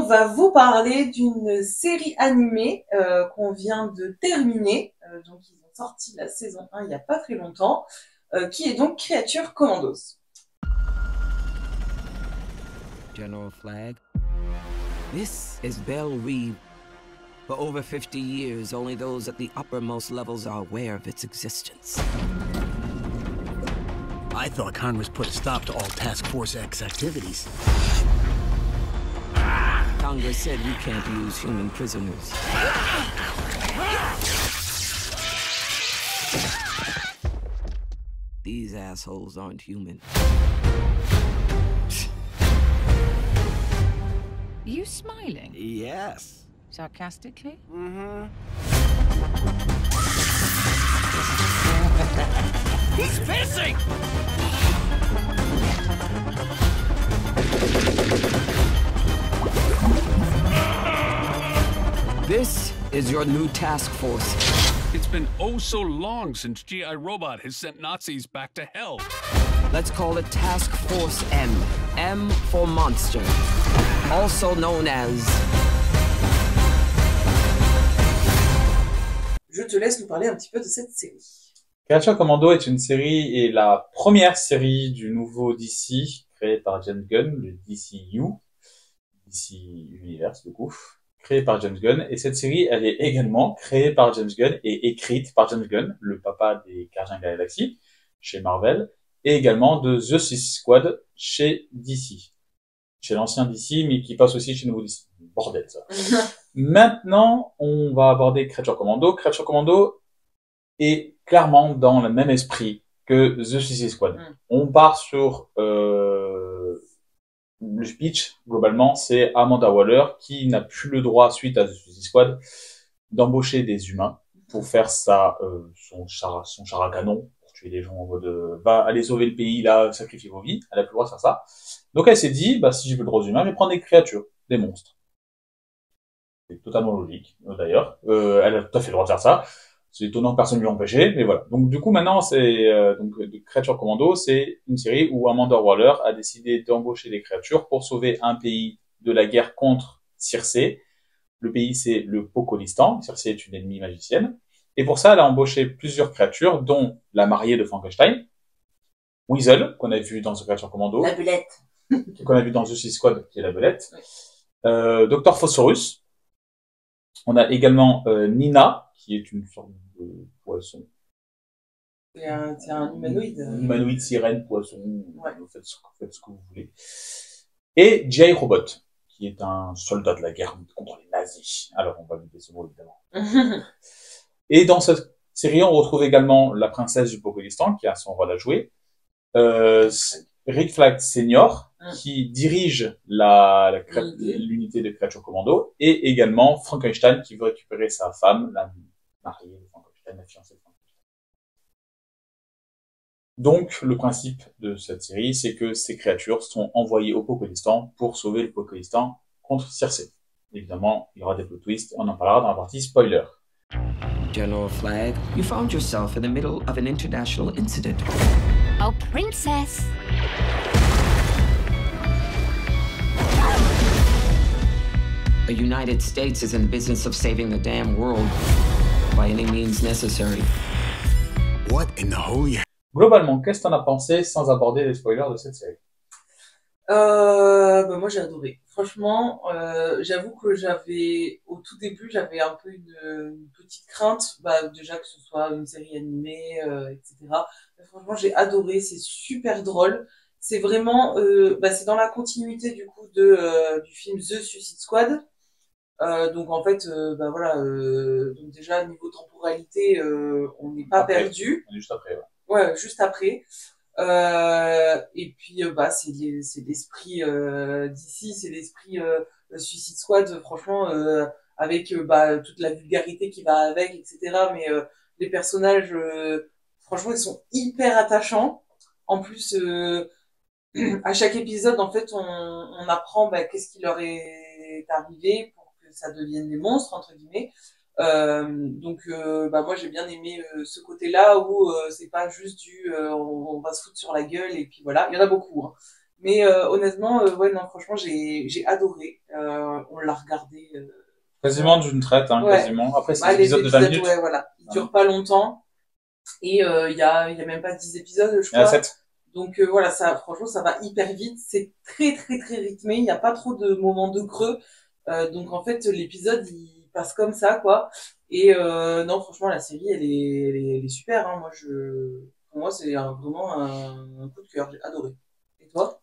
on va vous parler d'une série animée qu'on vient de terminer. Donc, ils ont sorti la saison 1 il n'y a pas très longtemps, qui est donc Creature Commandos. General Flag. This is Belle Reeve. For over 50 years, only those at the uppermost levels are aware of its existence. I thought Congress put a stop to all Task Force X activities. Congress said you can't use human prisoners. These assholes aren't human. You smiling? Yes. Sarcastically? Mm-hmm. He's pissing! This is your new task force. It's been oh so long since G.I. Robot has sent Nazis back to hell. Let's call it Task Force M. M for Monster. Also known as... Je te laisse nous parler un petit peu de cette série. Creature Commando est une série et la première série du nouveau DC créé par James Gunn, le DCU, DC Universe du coup, créé par James Gunn. Et cette série, elle est également créée par James Gunn et écrite par James Gunn, le papa des Gardiens de la Galaxie, chez Marvel, et également de The Suicide Squad chez DC. Chez l'ancien DC, mais qui passe aussi chez Nouveau DC. Bordel, ça. Maintenant, on va aborder Creature Commando. Creature Commando est clairement dans le même esprit que The Suicide Squad. On part sur le pitch, globalement, c'est Amanda Waller qui n'a plus le droit, suite à The Suicide Squad, d'embaucher des humains pour faire son char à canon, pour tuer des gens en mode va aller sauver le pays, là, sacrifier vos vies. Elle a plus le droit de faire ça. Donc elle s'est dit, bah si j'ai plus le droit aux humains, je vais prendre des créatures, des monstres. C'est totalement logique, d'ailleurs. Elle a tout à fait le droit de faire ça. C'est étonnant que personne ne lui ait empêché, mais voilà. Donc du coup maintenant c'est donc Creature Commando, c'est une série où Amanda Waller a décidé d'embaucher des créatures pour sauver un pays de la guerre contre Circé. Le pays c'est le Pocolistan. Circé est une ennemie magicienne. Et pour ça elle a embauché plusieurs créatures, dont la mariée de Frankenstein, Weasel qu'on a vu dans The Creature Commando, La belette. qu'on a vu dans The Suicide Squad, qui est la belette, Dr Phosphorus. On a également Nina, qui est une sorte de poisson. C'est un humanoïde. Humanoïde, sirène, poisson, Ouais. vous faites ce que vous voulez. Et G.I. Robot, qui est un soldat de la guerre contre les nazis. Alors, on va lui ce mot, évidemment. Et dans cette série, on retrouve également la princesse du Pocolistan, qui a son rôle à jouer. Rick Flag Senior, qui dirige l'unité de Creature Commando, et également Frankenstein, qui veut récupérer sa femme, la mariée de Frankenstein, la fiancée de Frankenstein. Donc, le principe de cette série, c'est que ces créatures sont envoyées au Pocolistan pour sauver le Pocolistan contre Circé. Évidemment, il y aura des plot twists, on en parlera dans la partie spoiler. General Flag, you found yourself in the middle of an international incident. Oh, princess. The United States is in the business of saving the damn world by any means necessary. What in the holy... Globalement, qu'est-ce que t'en as pensé sans aborder les spoilers de cette série? Bah moi j'ai adoré. Franchement, j'avoue que au tout début, j'avais un peu une petite crainte, bah, déjà que ce soit une série animée, etc. Mais franchement, j'ai adoré, c'est super drôle. C'est vraiment, c'est dans la continuité du coup du film The Suicide Squad. Donc en fait, donc déjà niveau temporalité, on n'est pas perdu. On est juste après, ouais. Ouais, juste après. Et puis c'est l'esprit d'ici, c'est l'esprit Suicide Squad, franchement, avec toute la vulgarité qui va avec, etc. Mais les personnages, franchement, ils sont hyper attachants. En plus, à chaque épisode, en fait, on apprend qu'est-ce qui leur est arrivé pour que ça devienne des monstres, entre guillemets. Moi j'ai bien aimé ce côté-là où c'est pas juste on va se foutre sur la gueule et puis voilà, il y en a beaucoup, hein. Mais honnêtement, ouais, non, franchement, j'ai adoré. On l'a regardé. Quasiment d'une traite, hein, Ouais. quasiment. Après, c'est Bah, des épisodes de 20 minutes. ouais, voilà. Ils durent pas longtemps. Et il y a même pas 10 épisodes, je Il y en a crois. 7. Donc voilà, ça, franchement, ça va hyper vite. C'est très, très, très rythmé. Il n'y a pas trop de moments de creux. Donc en fait, l'épisode, il passe comme ça, quoi. Et non, franchement, la série, elle est super. Hein. Pour moi, c'est vraiment un coup de cœur. J'ai adoré. Et toi?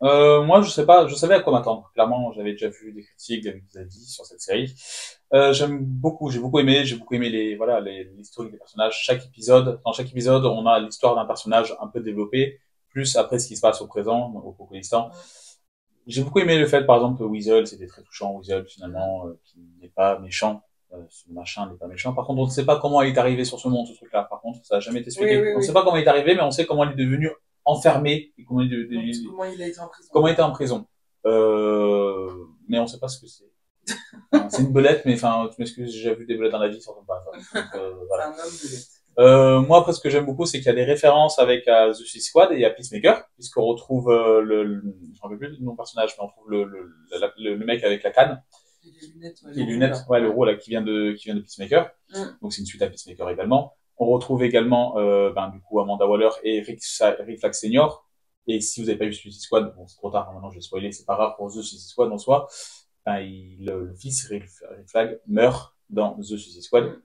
Moi, je savais à quoi m'attendre. Clairement, j'avais déjà vu des critiques, des avis sur cette série. J'ai beaucoup aimé l'historique des personnages. Dans chaque épisode, on a l'histoire d'un personnage un peu développé, plus après ce qui se passe au présent, au Cocolistan. J'ai beaucoup aimé le fait, par exemple, que Weasel, c'était très touchant, Weasel, finalement, qui n'est pas méchant. Ce machin n'est pas méchant. Par contre, on ne sait pas comment il est arrivé sur ce monde, ce truc-là. Par contre, ça n'a jamais été expliqué. On ne sait pas comment il est arrivé, mais on sait comment il est devenu enfermé et comment il a été en prison. Comment il était en prison. Mais on ne sait pas ce que c'est. C'est une belette, mais enfin, tu m'excuses, j'ai déjà vu des belettes dans la vie, surtout pas. Voilà. C'est un homme belette. Moi, après, ce que j'aime beaucoup, c'est qu'il y a des références avec The Suicide Squad et à Peacemaker, puisqu'on retrouve je ne me rappelle plus du nom du personnage, mais on trouve le mec avec la canne. Les lunettes, ouais, le rôle là, qui vient de Peacemaker. Donc c'est une suite à Peacemaker également. On retrouve également du coup Amanda Waller et Rick Flag Senior. Et si vous n'avez pas vu Suicide Squad, bon c'est trop tard, maintenant je vais spoiler, c'est pas grave pour The Suicide Squad en soi. Le fils Rick Flag meurt dans The Suicide Squad.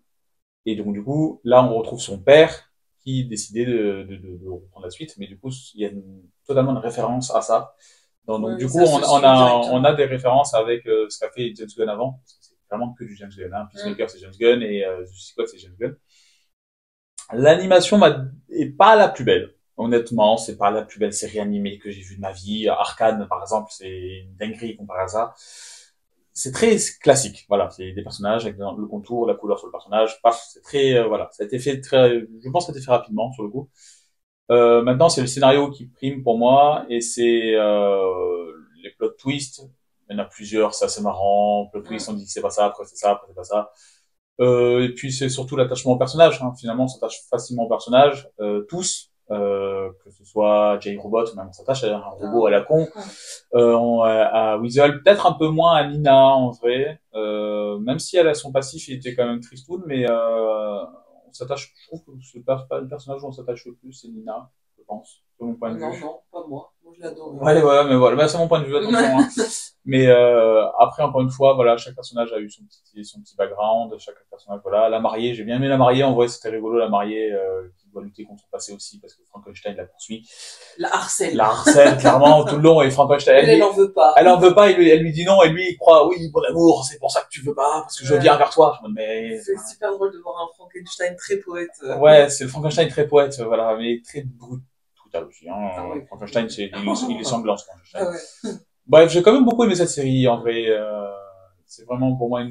Et donc du coup là on retrouve son père qui décidait de reprendre la suite, mais du coup il y a totalement une référence à ça. Donc du coup on a des références avec ce qu'a fait James Gunn avant, parce que c'est vraiment que du James Gunn. Hein. Peacemaker c'est James Gunn et The Suicide Squad c'est James Gunn. L'animation est pas la plus belle. Honnêtement, c'est pas la plus belle série animée que j'ai vue de ma vie. Arcane, par exemple, c'est une dinguerie comparé à ça. C'est très classique. Voilà, c'est des personnages avec le contour, la couleur sur le personnage. Paf, c'est très, voilà. Ça a été fait je pense que ça a été fait rapidement, sur le coup. Maintenant, c'est le scénario qui prime pour moi, et c'est, les plot twists. Il y en a plusieurs, c'est assez marrant. Plot twist, on dit que c'est pas ça, après c'est ça, après c'est pas ça. Et puis c'est surtout l'attachement au personnage. Hein. Finalement, on s'attache facilement au personnage, tous. Que ce soit J-Robot, même on s'attache à un robot à la con, à Weasel, peut-être un peu moins à Nina en vrai, même si elle a son passif, il était quand même tristoun, mais on s'attache, je trouve que c'est pas le personnage où on s'attache le plus, c'est Nina, je pense, de mon point de vue. Non, pas moi je l'adore. Ouais, mais voilà, bah, c'est mon point de vue, attention. Hein. Mais après, encore une fois, voilà, chaque personnage a eu son petit background, chaque personnage, voilà. La mariée, j'ai bien aimé la mariée, en vrai, c'était rigolo, la mariée qui doit lutter contre son passé aussi, parce que Frankenstein la poursuit. La harcèle, clairement, tout le long, et Frankenstein, elle en veut pas. Elle en veut pas, elle lui dit non, et lui, il croit, oui, mon amour, c'est pour ça que tu veux pas, parce que je viens vers toi. Mais c'est super drôle de voir un Frankenstein très poète. Ouais, c'est le Frankenstein très poète, voilà, mais très brutal aussi, hein. Oui. Frankenstein, il est sanglant, ce Frankenstein. Ouais. Bref, j'ai quand même beaucoup aimé cette série, en vrai. C'est vraiment pour moi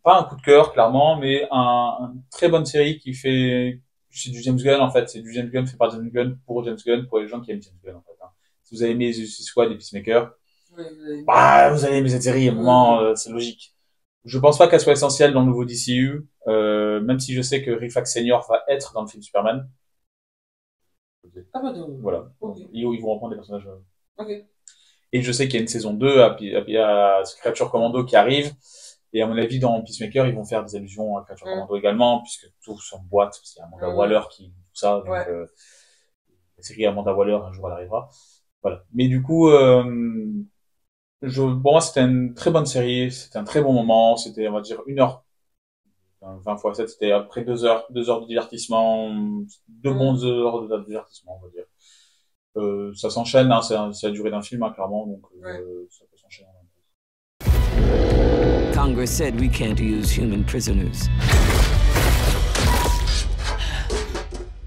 pas un coup de cœur, clairement, mais une très bonne série c'est du James Gunn, en fait. C'est du James Gunn fait par James Gunn, pour les gens qui aiment James Gunn, en fait. Hein. Si vous avez aimé The Suicide Squad et Peacemaker, vous allez aimer cette série, à un moment, c'est logique. Je pense pas qu'elle soit essentielle dans le nouveau DCU, même si je sais que Rick Flag Senior va être dans le film Superman. Voilà. Okay. Ils vont reprendre des personnages. Okay. Et je sais qu'il y a une saison 2 à Creature Commando qui arrive. Et à mon avis, dans Peacemaker, ils vont faire des allusions à Creature Commando également, puisque tout s'emboîte, parce qu'il y a Amanda Waller qui tout ça. Donc, la série Amanda Waller, un jour, elle arrivera. Voilà. Mais du coup, pour moi, c'était une très bonne série. C'était un très bon moment. C'était, on va dire, 1h. 20 x 7, c'était après 2 heures de divertissement. 2 bonnes heures de divertissement, on va dire. Ça s'enchaîne, hein, c'est la durée d'un film, hein, clairement, donc ça peut s'enchaîner. Congress said we can't use human prisoners.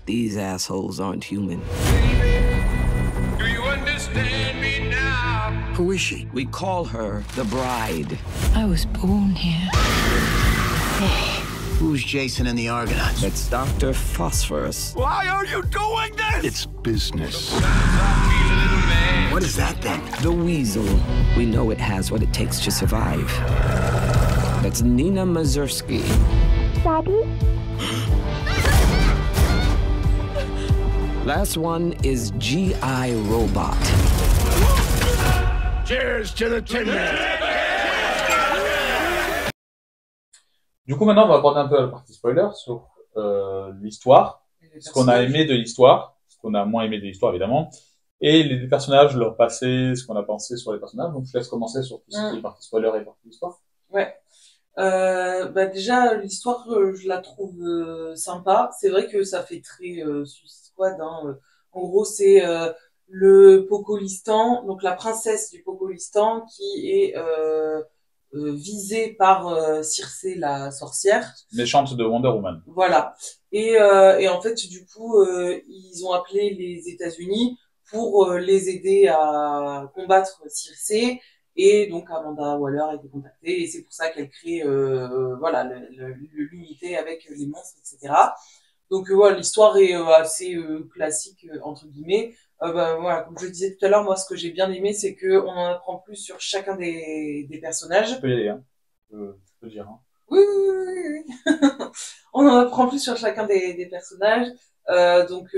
These assholes aren't human. Do you understand me now? Who is she? We call her the Bride. I was born here. Who's Jason and the Argonauts? That's Dr. Phosphorus. Why are you doing this? It's business. What is that then? The Weasel. We know it has what it takes to survive. That's Nina Mazursky. Daddy? Last one is G.I. Robot. Cheers to the Tin Man. Du coup, maintenant, on va aborder un peu la partie spoiler sur l'histoire, ce qu'on a aimé de l'histoire, ce qu'on a moins aimé de l'histoire, évidemment, et les personnages, leur passé, ce qu'on a pensé sur les personnages. Donc, je laisse commencer sur tout ce qui est partie spoiler et partie histoire. Ouais. Bah déjà, l'histoire, je la trouve sympa. C'est vrai que ça fait très Suicide Squad. Hein. En gros, c'est le Pocolistan, donc la princesse du Pocolistan, qui est visée par Circé, la sorcière. Méchante de Wonder Woman. Voilà. Et en fait, du coup, ils ont appelé les États-Unis pour les aider à combattre Circé. Et donc Amanda Waller a été contactée et c'est pour ça qu'elle crée voilà l'unité avec les monstres, etc. Donc voilà, l'histoire est assez classique entre guillemets. Bah, voilà, comme je le disais tout à l'heure, moi ce que j'ai bien aimé c'est que on en apprend plus sur chacun des personnages. Tu peux y aller, hein. Tu peux dire. Hein. Oui, oui, oui, oui. On en apprend plus sur chacun des personnages. Donc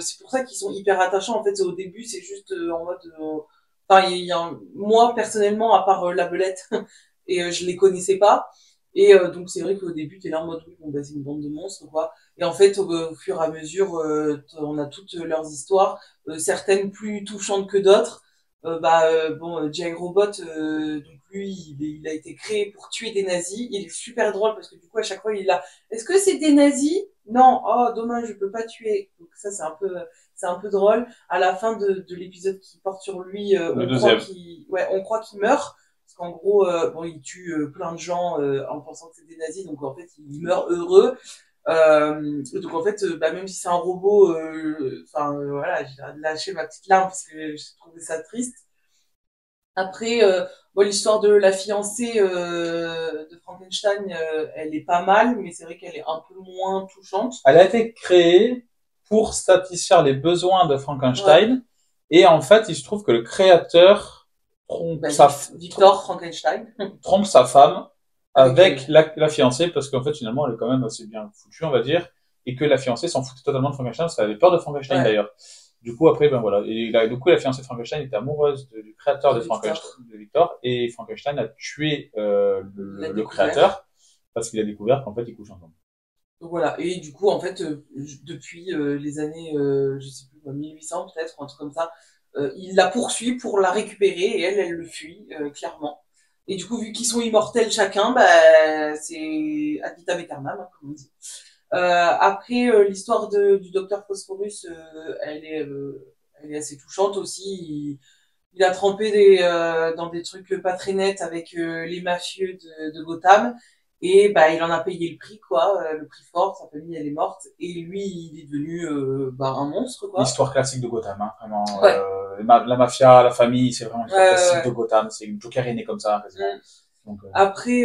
c'est pour ça qu'ils sont hyper attachants. En fait, au début c'est juste en mode enfin, moi personnellement, à part la belette, et je les connaissais pas. Et donc c'est vrai qu'au début t'es là en mode oui, bon bah c'est une bande de monstres quoi. Et en fait au fur et à mesure, on a toutes leurs histoires, certaines plus touchantes que d'autres. Bon, J.I. Robot, donc lui, il a été créé pour tuer des nazis. Il est super drôle parce que du coup à chaque fois il est là. Est-ce que c'est des nazis? Non. Oh dommage, je peux pas tuer. Donc ça c'est un peu drôle. À la fin de l'épisode qui porte sur lui, on croit qu'il meurt. Parce qu'en gros, bon, il tue plein de gens en pensant que c'est des nazis, donc en fait, il meurt heureux. Donc en fait, même si c'est un robot, voilà, j'ai lâché ma petite larme parce que j'ai trouvé ça triste. Après, bon, l'histoire de la fiancée de Frankenstein, elle est pas mal, mais c'est vrai qu'elle est un peu moins touchante. Elle a été créée pour satisfaire les besoins de Frankenstein, ouais. Et en fait, il se trouve que le créateur trompe Victor Frankenstein trompe sa femme avec la fiancée, parce qu'en fait, finalement, elle est quand même assez bien foutue, on va dire, et que la fiancée s'en foutait totalement de Frankenstein, parce qu'elle avait peur de Frankenstein, ouais. D'ailleurs. Du coup, après, ben voilà. Et du coup, la fiancée de Frankenstein était amoureuse du créateur de Victor, et Frankenstein a tué le créateur, parce qu'il a découvert qu'en fait, ils couchent ensemble. Donc voilà. Et du coup, en fait, depuis les années, je sais plus, 1800 peut-être, ou un truc comme ça, il la poursuit pour la récupérer, et elle le fuit, clairement. Et du coup, vu qu'ils sont immortels chacun, c'est ad vitam aeternam, hein, comme on dit. Après, l'histoire du docteur Phosphorus, elle est assez touchante aussi. Il a trempé dans des trucs pas très nets avec les mafieux de Gotham. Et il en a payé le prix, quoi, le prix fort. Sa famille, elle est morte. Et lui, il est devenu un monstre, quoi. L'histoire classique de Gotham, hein, vraiment. Ouais. La mafia, la famille, c'est vraiment l'histoire classique de Gotham. C'est une Joker est né comme ça, quasiment. Donc, après,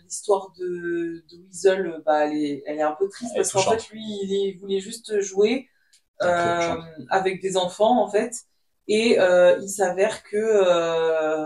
l'histoire de Weasel, elle est un peu triste parce qu'en fait, lui, il voulait juste jouer avec des enfants, en fait. Et il s'avère que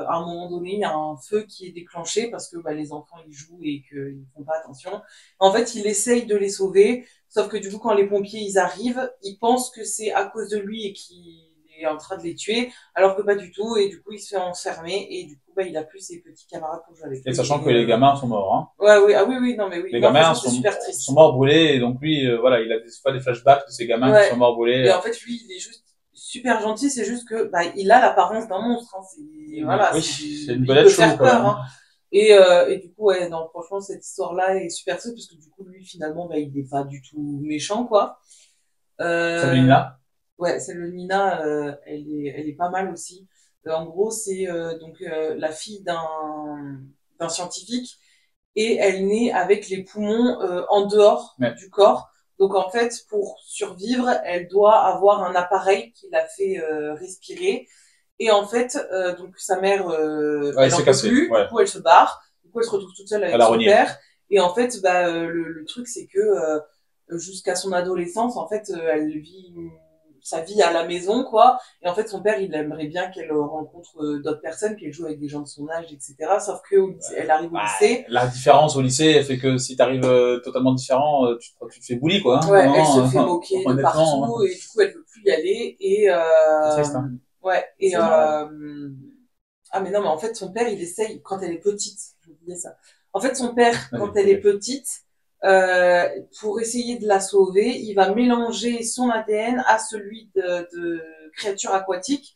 à un moment donné, il y a un feu qui est déclenché parce que les enfants ils jouent et qu'ils font pas attention. En fait, il essaye de les sauver, sauf que du coup, quand les pompiers ils arrivent, ils pensent que c'est à cause de lui et qu'il est en train de les tuer, alors que pas du tout. Et du coup, il se fait enfermer et du coup, il a plus ses petits camarades pour jouer avec lui. Et sachant que les gamins sont morts, hein. Ouais, oui, ah oui, non mais oui. Les gamins sont morts brûlés et donc lui, voilà, il a des fois des flashbacks de ces gamins qui sont morts brûlés. Et en fait, lui, il est juste super gentil, c'est juste que il a l'apparence d'un monstre, hein. C'est une belette chaude, peur, hein. Et du coup non, franchement cette histoire là est super triste parce que du coup lui finalement il est pas du tout méchant, quoi. Celle de Nina, ouais, celle de Nina, elle est pas mal aussi. En gros c'est la fille d'un scientifique et elle naît avec les poumons en dehors du corps. Donc en fait, pour survivre, elle doit avoir un appareil qui la fait respirer. Et en fait, donc sa mère, elle en peut plus. Ouais. Du coup, elle se barre. Du coup, elle se retrouve toute seule avec son père. Et en fait, le truc, c'est que jusqu'à son adolescence, en fait, elle vit sa vie à la maison, quoi. Et en fait, son père, il aimerait bien qu'elle rencontre d'autres personnes, qu'elle joue avec des gens de son âge, etc. Sauf que elle arrive au lycée. La différence au lycée, elle fait que si t'arrives totalement différent, tu te fais bully, quoi. Hein, ouais, elle se fait moquer de partout, et du coup, elle veut plus y aller. Et c'est triste, hein. Ouais, et C'est marrant. ah mais non, mais en fait son père il essaye quand elle est petite, j'ai oublié ça. En fait son père Ouais, quand j'ai elle est oublié. petite, pour essayer de la sauver, il va mélanger son ADN à celui de créatures aquatiques,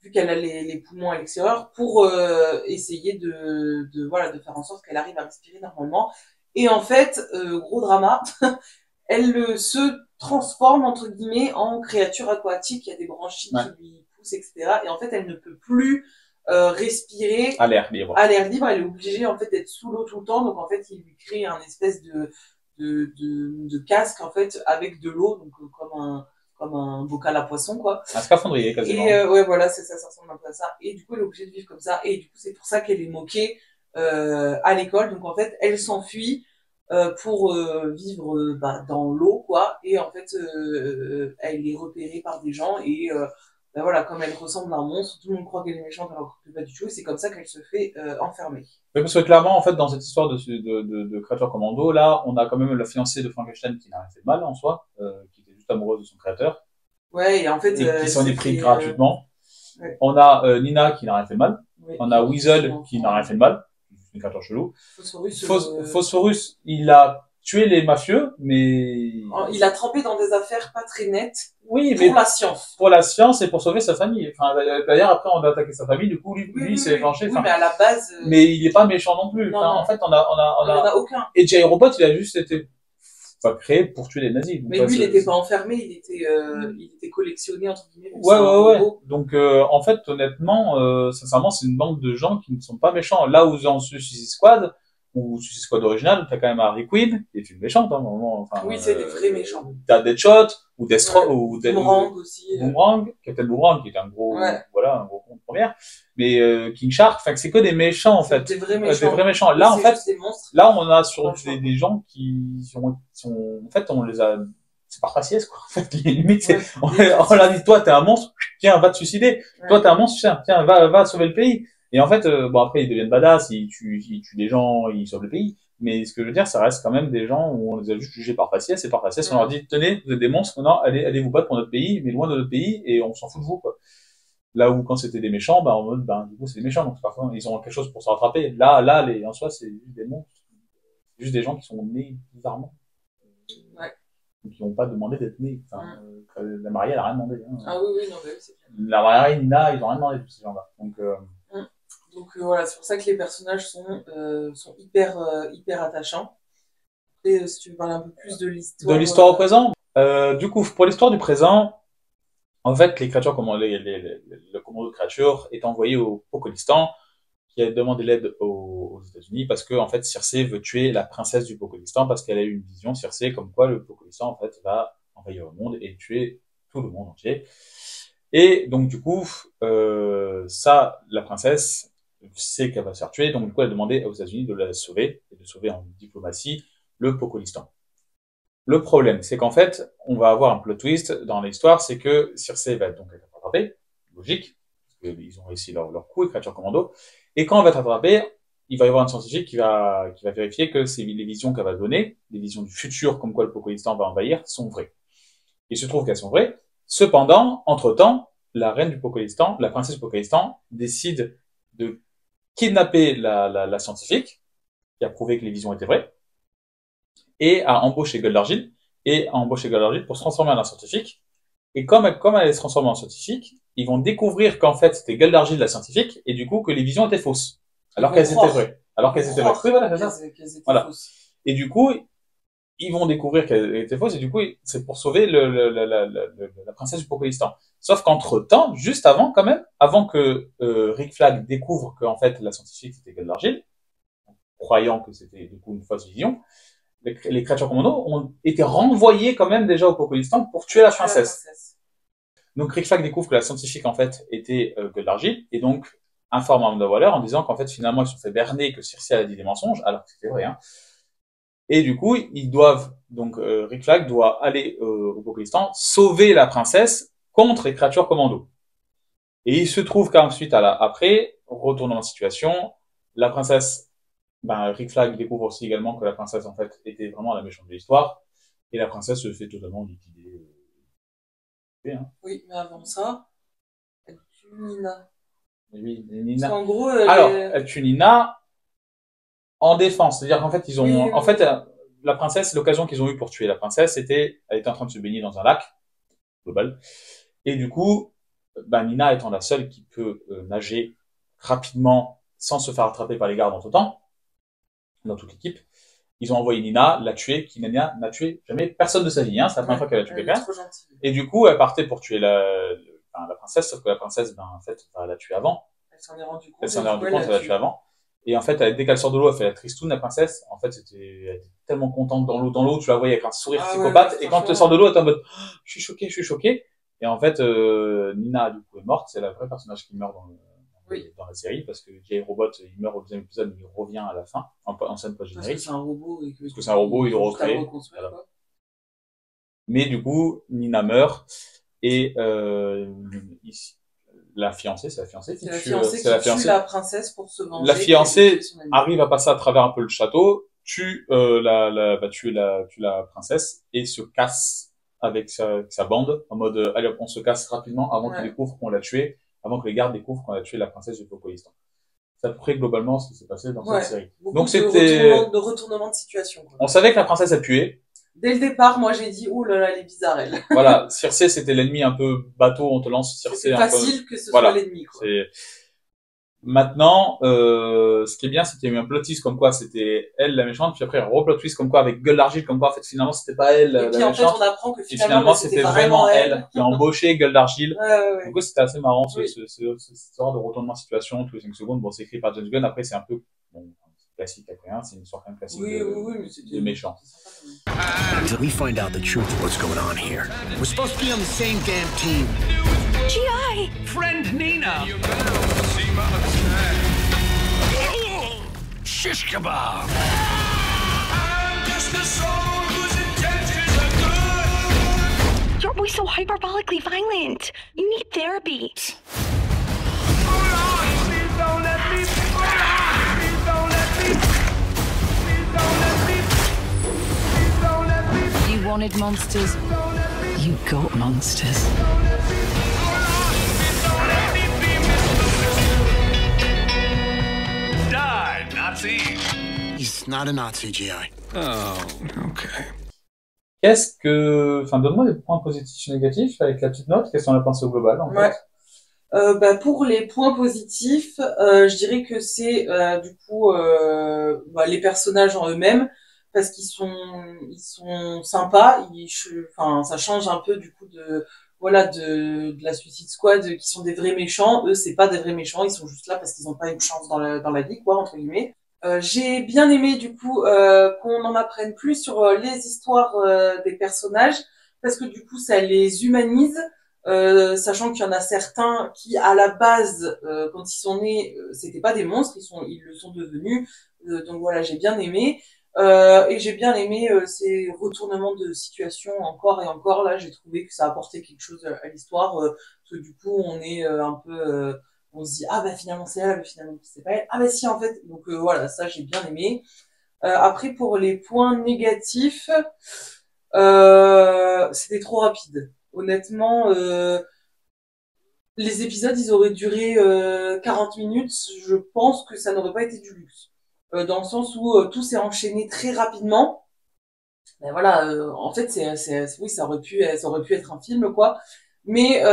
vu qu'elle a les poumons à l'extérieur, pour essayer voilà de faire en sorte qu'elle arrive à respirer normalement. Et en fait, gros drama, elle se transforme entre guillemets en créature aquatique. Il y a des branchies Ouais. qui lui poussent, etc. Et en fait, elle ne peut plus respirer À l'air libre. à l'air libre. Elle est obligée en fait d'être sous l'eau tout le temps. Donc en fait, il lui crée un espèce de casque en fait avec de l'eau, donc comme un bocal à poisson quoi. Un scaphandrier, quasiment. Et ouais, voilà, c'est ça, ça ressemble un peu à ça. Et du coup, elle est obligée de vivre comme ça. Et du coup, c'est pour ça qu'elle est moquée à l'école. Donc en fait, elle s'enfuit pour vivre dans l'eau, quoi. Et en fait, elle est repérée par des gens. Et voilà, comme elle ressemble à un monstre, tout le monde croit qu'elle est méchante alors que pas du tout. Et c'est comme ça qu'elle se fait enfermer. Oui, parce que clairement, en fait, dans cette histoire de créature commando, là, on a quand même la fiancée de Frankenstein qui n'a rien fait de mal en soi, qui était juste amoureuse de son créateur, Ouais, et en fait, et qui elle s'en se est pris fait, gratuitement. ouais. On a Nina qui n'a rien fait de mal. Ouais, On a et Weasel son qui n'a enfant, rien fait de mal. Une créature chelou. Phosphorus, Phosphorus, il a tué les mafieux, mais... il a trempé dans des affaires pas très nettes Oui, pour mais la science. pour la science et pour sauver sa famille. Enfin, d'ailleurs, après, on a attaqué sa famille, du coup, lui, Oui, il oui, s'est oui. vengé. Oui, Enfin, mais à la base, mais il est pas méchant non plus. non, Enfin, non. en fait, on il n'y en a... a aucun. Et J. Robot, il a juste été créé pour tuer les nazis. Donc, Mais ça, lui, il c'est- n'était pas enfermé, il était collectionné, entre guillemets, vu que Ouais, c'est un ouais, ouais. robot. Donc, en fait, honnêtement, sincèrement, c'est une bande de gens qui ne sont pas méchants. Là où dans Suicide Squad, ou Suicide Squad original, t'as quand même Harley Quinn, qui est une méchante, hein, normalement. Enfin, Oui, c'est des vrais méchants. t'as Deadshot, ou Ouais. Boomerang aussi. Boomerang, Captain Boomerang, qui est un gros, Ouais. voilà, un gros con de première. Mais, King Shark, enfin, c'est que des méchants, en C'est fait. des vrais Des méchants. vrais méchants. Eux, Là, en c'est fait, juste des monstres. là, on a sur Franchement. des gens qui sont, en fait, on les a, c'est par faciès, quoi. En fait, limite, c'est, Ouais. on leur dit, toi, t'es un monstre, tiens, va te suicider. Ouais. Toi, t'es un monstre, tiens, va sauver le pays. Et en fait, bon, après, ils deviennent badass, ils tuent des gens, ils sauvent le pays. Mais ce que je veux dire, ça reste quand même des gens où on les a juste jugés par faciès, et par faciès, on leur dit, tenez, vous êtes des monstres, maintenant, allez vous battre pour notre pays, mais loin de notre pays, et on s'en fout de vous, quoi. Là où, quand c'était des méchants, bah, en mode, du coup, c'est des méchants, donc parfois, ils ont quelque chose pour se rattraper. Là, en soi, c'est juste des monstres. C'est juste des gens qui sont nés bizarrement. Ouais. Qui n'ont pas demandé d'être nés. Enfin, la mariée, elle a rien demandé. Hein. Ah oui, non, mais oui, c'est clair. La mariée, Nina, ils ont rien demandé, tous ces gens-là. Donc voilà, c'est pour ça que les personnages sont hyper attachants. Et si tu veux parler un peu plus de l'histoire. De l'histoire au présent, du coup, pour l'histoire du présent, en fait, les créatures, comme le commando de créatures est envoyé au Pokélistan, qui a demandé l'aide aux États-Unis parce que, en fait, Circé veut tuer la princesse du Pokélistan parce qu'elle a eu une vision, Circé, comme quoi le Pokélistan, en fait, va envahir le monde et tuer tout le monde entier. Et donc, du coup, la princesse sait qu'elle va se faire tuer, donc, du coup, elle a demandé aux États-Unis de la sauver et de sauver en diplomatie le Pokélistan. Le problème, c'est qu'en fait, on va avoir un plot twist dans l'histoire, c'est que Circé va donc être attrapée, logique, parce qu'ils ont réussi leur coup, les créatures commando, et quand elle va être attrapée, il va y avoir un scientifique qui va vérifier que les visions qu'elle va donner, les visions du futur, comme quoi le Pokélistan va envahir, sont vraies. Il se trouve qu'elles sont vraies. Cependant, entre-temps, la reine du Pokélistan, la princesse du Pokélistan, décide de kidnapper la scientifique, qui a prouvé que les visions étaient vraies, et a embauché Goldargil, pour se transformer en un scientifique. Et comme elle se transforme en scientifique, ils vont découvrir qu'en fait c'était Goldargil la scientifique, et du coup que les visions étaient fausses. Alors qu'elles étaient vraies. Oui, voilà, c'est ça. Voilà. Et du coup, ils vont découvrir qu'elles étaient fausses, et du coup, c'est pour sauver la princesse du Pokélistan. Sauf qu'entre-temps, juste avant, quand même, avant que Rick Flag découvre qu'en fait la scientifique c'était Goldargil, croyant que c'était du coup une fausse vision, les créatures commando ont été renvoyées quand même déjà au Pokélistan pour tuer la princesse. Donc Rick Flag découvre que la scientifique en fait était Goldargil, et donc informe Amanda Waller en disant qu'en fait finalement ils se sont fait berner, que Circe a dit des mensonges, alors que c'était vrai. Hein. Et du coup ils doivent, donc Rick Flag doit aller au Pokélistan sauver la princesse contre les créatures commando. Et il se trouve qu'ensuite après, retournant la situation, la princesse, Rick Flag découvre aussi également que la princesse en fait était vraiment la méchante de l'histoire, et la princesse se fait totalement liquider. Oui, mais avant ça, tue Nina. Oui, Parce Nina. qu'en gros, Alors, elle tue Nina en défense. C'est-à-dire qu'en fait, Oui. la princesse, l'occasion qu'ils ont eue pour tuer la princesse, elle était en train de se baigner dans un lac global. Et du coup, Nina étant la seule qui peut nager rapidement sans se faire attraper par les gardes en tout temps, dans toute l'équipe, ils ont envoyé Nina la tuer, qui Nina n'a tué jamais personne de sa vie, hein. C'est la première fois qu'elle a tué elle est quelqu'un. trop gentille. Et du coup, elle partait pour tuer la princesse, sauf que la princesse, en fait, elle l'a tuée avant. Elle s'en est rendue compte. Elle s'en est rendue compte, elle l'a tuée avant. Et en fait, dès qu'elle sort de l'eau, elle fait la tristoune, la princesse. En fait, elle était tellement contente dans l'eau. Dans l'eau, tu la voyais avec un sourire psychopathe. Et quand elle sort de l'eau, elle est en mode, oh, je suis choqué. Et en fait, Nina, du coup, est morte. C'est la vraie personnage qui meurt dans la série, parce que J.I. Robot, il meurt au deuxième épisode, mais il revient à la fin, en scène post-générique. Parce que c'est un robot. Parce que c'est un robot, il le recrée. Voilà. Mais du coup, Nina meurt. Et ici, la fiancée, c'est la fiancée qui tue la princesse pour se venger. La fiancée arrive à passer à travers un peu le château, tue la princesse et se casse avec sa bande en mode allez on se casse rapidement avant qu'ils découvrent qu'on l'a tué, avant que les gardes découvrent qu'on a tué la princesse du Pocoïstan. C'est à peu près globalement ce qui s'est passé dans cette série. Donc c'était de retournement de situation. Quoi. On savait que la princesse a tué. Dès le départ, moi j'ai dit oh là là, elle est bizarre elle. Voilà, Circé c'était l'ennemi un peu bateau, on te lance Circé un peu. C'est facile que ce soit l'ennemi quoi. Maintenant, ce qui est bien, c'est qu'il y a eu un plot twist comme quoi c'était elle la méchante, puis après un replot twist comme quoi avec Gueule d'Argile, comme quoi en fait finalement c'était pas elle la méchante. Et puis en fait on apprend que finalement c'était vraiment elle qui a embauché Gueule d'Argile. Ouais. Du coup c'était assez marrant cette histoire de retournement de situation tous les 5 secondes. Bon, c'est écrit par James Gunn, après c'est un peu classique après, hein, c'est une histoire quand même classique de méchant. Until we find out the truth of what's going on here. We're supposed to be on the same damn team. G.I. Friend Nina. Shish kebab. You're always so hyperbolically violent. You need therapy. You wanted monsters. You got monsters. Die, Nazi. He's not a Nazi, G.I. Oh, okay. Donne-moi des points positifs et négatifs avec la petite note. Qu'est-ce qu'on a pensé au global, en fait? Pour les points positifs, je dirais que c'est du coup les personnages en eux-mêmes parce qu'ils sont sympas, ça change un peu du coup de la Suicide Squad qui sont des vrais méchants. Eux, c'est pas des vrais méchants, ils sont juste là parce qu'ils ont pas une chance dans la vie quoi entre guillemets. J'ai bien aimé du coup qu'on en apprenne plus sur les histoires des personnages parce que du coup ça les humanise. Sachant qu'il y en a certains qui, à la base, quand ils sont nés, c'était pas des monstres, ils le sont devenus. Donc voilà, j'ai bien aimé. Et j'ai bien aimé ces retournements de situation encore et encore. Là, j'ai trouvé que ça apportait quelque chose à l'histoire. Parce que du coup, on est un peu, on se dit ah bah finalement c'est elle, mais finalement c'est pas elle. Ah bah si en fait. Donc voilà, ça j'ai bien aimé. Après pour les points négatifs, c'était trop rapide. Honnêtement, les épisodes, ils auraient duré 40 minutes. Je pense que ça n'aurait pas été du luxe. Dans le sens où tout s'est enchaîné très rapidement. Ben voilà, en fait, oui, ça aurait pu être un film, quoi. Mais,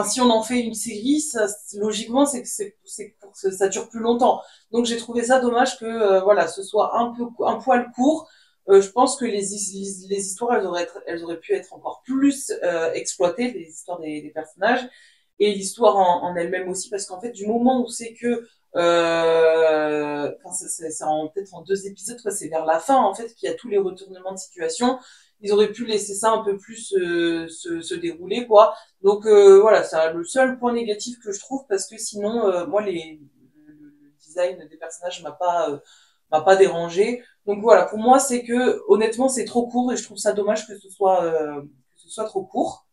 si on en fait une série, logiquement, c'est que ça dure plus longtemps. Donc, j'ai trouvé ça dommage que, ce soit un poil court. Je pense que les histoires, elles auraient pu être encore plus exploitées, les histoires des personnages, et l'histoire en elle-même aussi, parce qu'en fait, du moment où c'est que, c'est peut-être en 2 épisodes, quoi, c'est vers la fin, en fait, qu'il y a tous les retournements de situation, ils auraient pu laisser ça un peu plus se dérouler, quoi. Donc c'est le seul point négatif que je trouve, parce que sinon, moi, le design des personnages m'a pas dérangé. Donc voilà, pour moi, c'est que honnêtement, c'est trop court et je trouve ça dommage que ce soit trop court.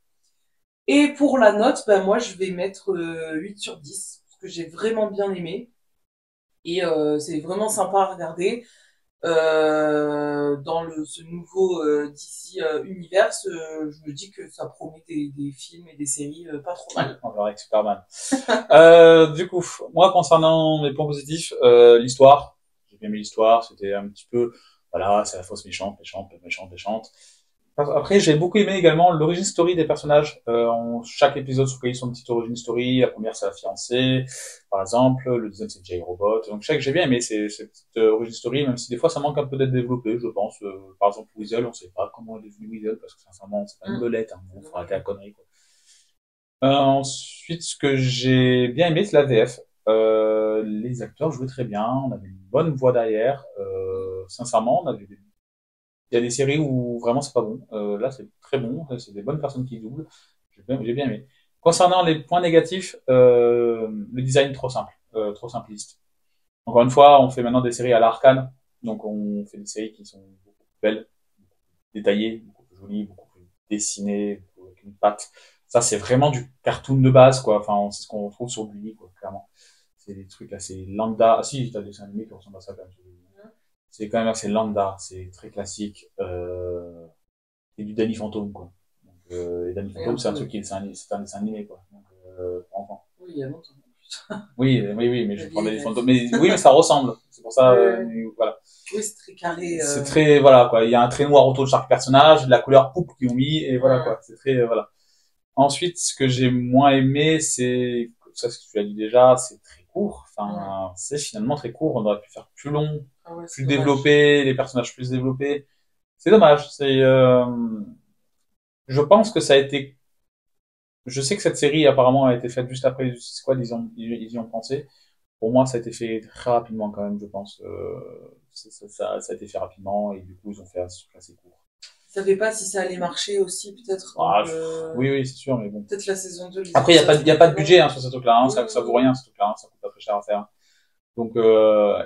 Et pour la note, moi, je vais mettre 8 sur 10 parce que j'ai vraiment bien aimé et c'est vraiment sympa à regarder. dans ce nouveau DC Universe, je me dis que ça promet des films et des séries pas trop mal. On verra avec Superman. Du coup, moi, concernant mes points positifs, l'histoire, j'ai bien aimé l'histoire, c'était un petit peu, voilà, c'est la fausse méchante. Après, j'ai beaucoup aimé également l'origin story des personnages. Chaque épisode se focalise sur une petite origin story. La première, c'est la fiancée, par exemple. Le deuxième, c'est J. Robot. Donc, j'ai bien aimé cette petite origin story, même si des fois, ça manque un peu d'être développé, je pense. Par exemple, Weasel, on sait pas comment elle est devenue Weasel, parce que sincèrement, c'est pas une belette, hein. Bon, faut arrêter la connerie, quoi. Ensuite, ce que j'ai bien aimé, c'est la VF. Les acteurs jouaient très bien. On avait une bonne voix derrière. Sincèrement, il y a des séries où vraiment c'est pas bon. Là, c'est très bon. C'est des bonnes personnes qui doublent. J'ai bien aimé. Concernant les points négatifs, le design trop simple, trop simpliste. Encore une fois, on fait maintenant des séries à l'Arcane. Donc, on fait des séries qui sont beaucoup plus belles, beaucoup plus détaillées, beaucoup plus jolies, beaucoup plus dessinées, avec une patte. Ça, c'est vraiment du cartoon de base, quoi. Enfin, c'est ce qu'on retrouve sur Bully, quoi, clairement. C'est des trucs assez lambda. Ah si, t'as des dessins animés qui ressemblent à ça quand même. C'est quand même assez lambda, c'est très classique. C'est du Danny Phantom, quoi. Donc, et Danny Phantom, c'est un truc c'est un dessin animé, quoi. Donc, pour enfants. Oui, il y a longtemps. Oui, mais je prends Danny Phantom. Mais oui, mais ça ressemble. C'est pour ça, voilà. Oui, c'est très carré. C'est très, voilà, quoi. Il y a un trait noir autour de chaque personnage, de la couleur poupe qu'ils ont mis, et voilà, quoi. C'est très, voilà. Ensuite, ce que j'ai moins aimé, c'est, ça, ce que tu as dit déjà, c'est très court. Enfin, c'est finalement très court. On aurait pu faire plus long, plus développé, les personnages plus développés. C'est dommage. Je pense que ça a été, je sais que cette série apparemment a été faite juste après les Suicide Squad, ils y ont pensé. Pour moi, ça a été fait très rapidement quand même, je pense. Ça a été fait rapidement et du coup, ils ont fait un truc assez court. Ils savaient pas si ça allait marcher aussi, peut-être. Oui, c'est sûr, mais bon. Peut-être la saison 2. Après, il y a pas de budget, hein, sur ce truc-là, hein, ça vaut rien, ce truc-là, hein, ça coûte pas très cher à faire. Donc,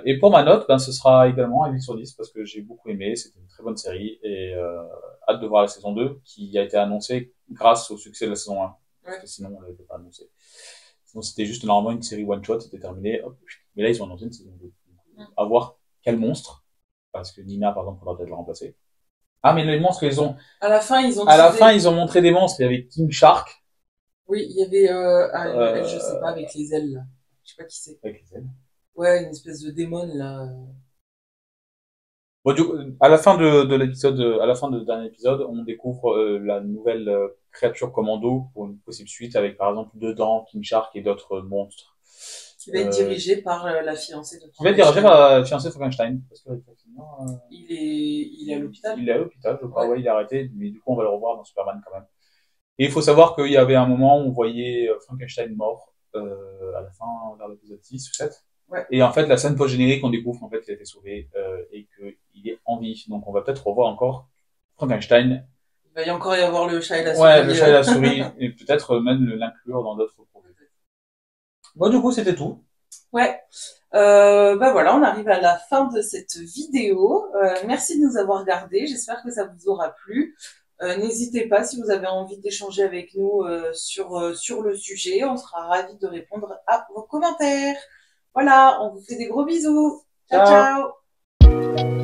et pour ma note, ben, ce sera également un 8 sur 10 parce que j'ai beaucoup aimé, c'était une très bonne série et, hâte de voir la saison 2 qui a été annoncée grâce au succès de la saison 1. Parce que sinon, on l'avait pas annoncé. Sinon, c'était juste normalement une série one shot, c'était terminé, hop. Mais là, ils ont annoncé une saison 2. À voir quel monstre. Parce que Nina, par exemple, faudra peut-être le remplacer. Ah, mais les monstres, ils ont... À la fin, ils ont montré des monstres. Il y avait King Shark. Oui, il y avait, je sais pas, avec les ailes, là. Je sais pas qui c'est. Avec les ailes? Ouais, une espèce de démon, là. Bon, du coup, à la fin de l'épisode, à la fin du dernier épisode, on découvre la nouvelle créature commando pour une possible suite avec, par exemple, dedans King Shark et d'autres monstres. Qui va être dirigé par la fiancée de Frankenstein. Qui va être dirigé par la fiancée de Frankenstein. Parce que, il est à l'hôpital. Il est à l'hôpital, je crois. Ouais, il est arrêté. Mais du coup, on va le revoir dans Superman quand même. Et il faut savoir qu'il y avait un moment où on voyait Frankenstein mort, à la fin, vers l'épisode 6 ou 7. Ouais. Et en fait, la scène post-générique, on découvre qu'en fait, il a été sauvé, et qu'il est en vie. Donc, on va peut-être revoir encore Frankenstein. Il va y encore y avoir le chat et la souris. Ouais, le chat et la souris. Et peut-être même l'inclure dans d'autres projets. Bon, du coup, c'était tout. Ouais. Bah voilà, on arrive à la fin de cette vidéo. Merci de nous avoir regardés. J'espère que ça vous aura plu. N'hésitez pas si vous avez envie d'échanger avec nous sur le sujet. On sera ravis de répondre à vos commentaires. Voilà, on vous fait des gros bisous. Ciao, ciao.